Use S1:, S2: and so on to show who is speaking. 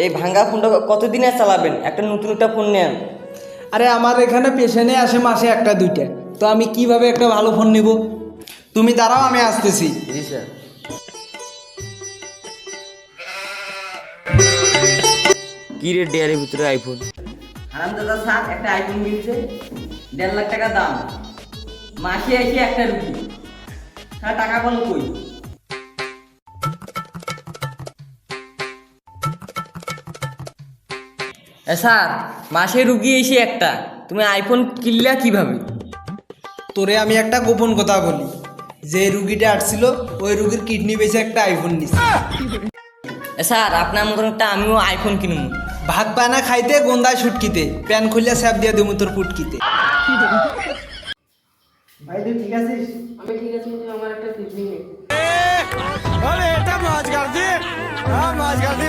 S1: এই ভাঙ্গা ফোনটা কতদিন আর চালাবেন? একটা নতুন একটা ফোন নেন।
S2: আরে আমার এখানে পেশেন্টে আসে মাসে একটা দুইটা, তো আমি কিভাবে একটা ভালো ফোন নেব? তুমি দাঁড়াও, আমি আসতেছি।
S1: জি স্যার। কি রেট ডেয়ারের ভিতরে আইফোন? হারামদাদা স্যার একটা আইফোন কিনছে, 1.5 লাখ টাকা দাম, মাসে এসে একটা রুগী। হ্যাঁ, টাকা বলো কই? স্যার, মাসে রুগী এসে একটা, তুমি আইফোন কিনলা কিভাবে?
S2: তোরে আমি একটা গোপন কথা বলি, যে রুগীটা আসছিল ওই রুগীর কিডনি বেঁচে একটা আইফোন নিছে।
S1: স্যার, আপনার মতন একটা আমিও আইফোন কিনবো।
S2: ভাত পায় না খাইতে, গন্ধায় ছুটকিতে, প্যান খুললে স্যাপ দিয়ে দেবো তোর পুটকিতে। ভাই তুই ঠিক আছিস?
S3: আমি ঠিক আছি, কিন্তু আমার একটা কিডনি নেই।
S2: এটা মাছ গাড়ছি, মাছ গাড়ছি,